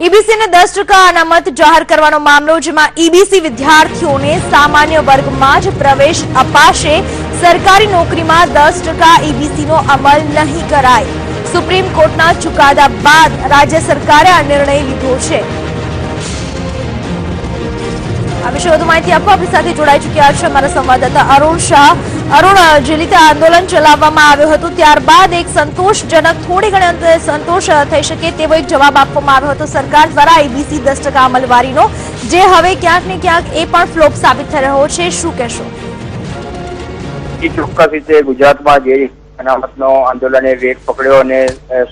EBC ने 10% अनामत जाहिर करवानो मामलो, जेमां ईबीसी विद्यार्थीओने सामान्य वर्गमां ज प्रवेश अपाशे। सरकारी नौकरीमां 10% ईबीसी नो अमल नहीं कराय। सुप्रीम कोर्टना चुकादा बाद राज्य सरकारे आ निर्णय लीधो छे। आ विषे વધુ માહિતી આપવા આપણી સાથે જોડાઈ ચૂક્યા છે અમારા સંવાદદાતા અરુણ શાહ। અરુણ, જે રીતે આંદોલન ચલાવવામાં આવ્યું હતું ત્યારબાદ એક સંતોષજનક થોડી ઘણી સંતોષ થઈ શકે તેવો એક જવાબ આપવામાં આવ્યો હતો સરકાર દ્વારા ईबीसी 10% અમલવારીનો, જે હવે ક્યાંક ને ક્યાંક એ પણ ફ્લોપ સાબિત થઈ રહ્યો છે। શું કહેશો? ચોક્કસ રીતે ગુજરાતમાં જે અનામતનો આંદોલને વેગ પકડ્યો અને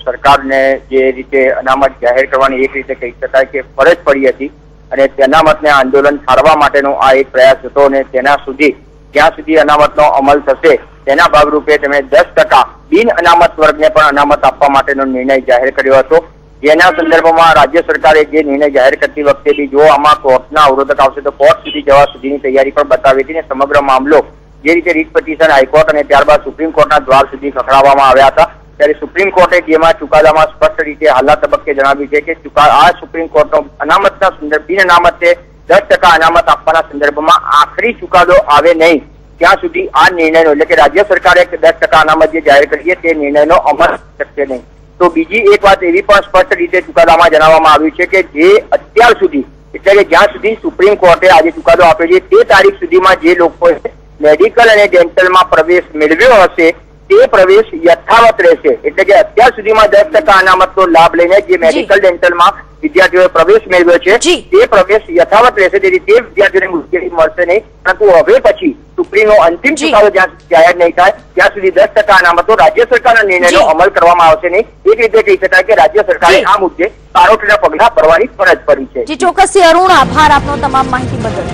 સરકારને જે રીતે અનામત જાહેર કરવાની એક રીતે કહી શકાય કે ફરજ પડી હતી અને અનામતને આંદોલન ઠારવા માટેનો આ એક પ્રયાસ હતો અને તેના સુધી જ્યાં સુધી અનામતનો અમલ થશે તેના ભાગરૂપે તેમણે 10% બિન અનામત વર્ગને પણ અનામત આપવા માટેનો નિર્ણય જાહેર કર્યો હતો। જેના સંદર્ભમાં રાજ્ય સરકારે જે નિર્ણય જાહેર કરતી વખતે બી જો આમાં કોર્ટના અવરોધક આવશે તો કોર્ટ સુધી જવા સુધીની તૈયારી પણ બતાવી હતી અને સમગ્ર મામલો જે રીતે રીટ પિટિશન હાઈકોર્ટ અને ત્યારબાદ સુપ્રીમ કોર્ટના દ્વાર સુધી ખખડાવવામાં આવ્યા હતા ત્યારે સુપ્રીમ કોર્ટે જેમાં ચુકાદામાં સ્પષ્ટ રીતે હાલના તબક્કે જણાવ્યું છે કે આ સુપ્રીમ કોર્ટનો અનામતના સંદર્ભ બિન અનામતે 10% અનામત આપવાના સંદર્ભમાં આખરી ચુકાદો આવે નહીં ત્યાં સુધી આ નિર્ણયનો એટલે કે રાજ્ય સરકારે 10% અનામત જે જાહેર કરી છે તે નિર્ણયનો અમલ થશે નહીં। તો બીજી એક વાત એવી પણ સ્પષ્ટ રીતે ચુકાદામાં જણાવવામાં આવ્યું છે કે જે અત્યાર સુધી એટલે કે જ્યાં સુધી સુપ્રીમ કોર્ટે આજે ચુકાદો આપ્યો છે તે તારીખ સુધીમાં જે લોકોએ મેડિકલ અને ડેન્ટલમાં પ્રવેશ મેળવ્યો હશે તે પ્રવેશ યથાવત રહેશે। એટલે કે અત્યાર સુધીમાં 10% અનામતનો લાભ લઈને જે મેડિકલ ડેન્ટલમાં વિદ્યાર્થીઓએ પ્રવેશ મેળવ્યો છે તે પ્રવેશ યથાવત રહેશે। તેથી તે વિદ્યાર્થીઓને મુશ્કેલી મળશે નહીં, પરંતુ હવે પછી સુપ્રીમનો અંતિમ ચુકાદો જ્યાં જાહેર નહીં થાય ત્યાં સુધી 10% અનામતો રાજ્ય સરકારના નિર્ણયનો અમલ કરવામાં આવશે નહીં। એક રીતે કહી શકાય કે રાજ્ય સરકારે આ મુદ્દે કારોટના પગલા ભરવાની ફરજ પડી છે। ચોક્કસથી અરુણ, આભાર આપનો તમામ માહિતી બદલ।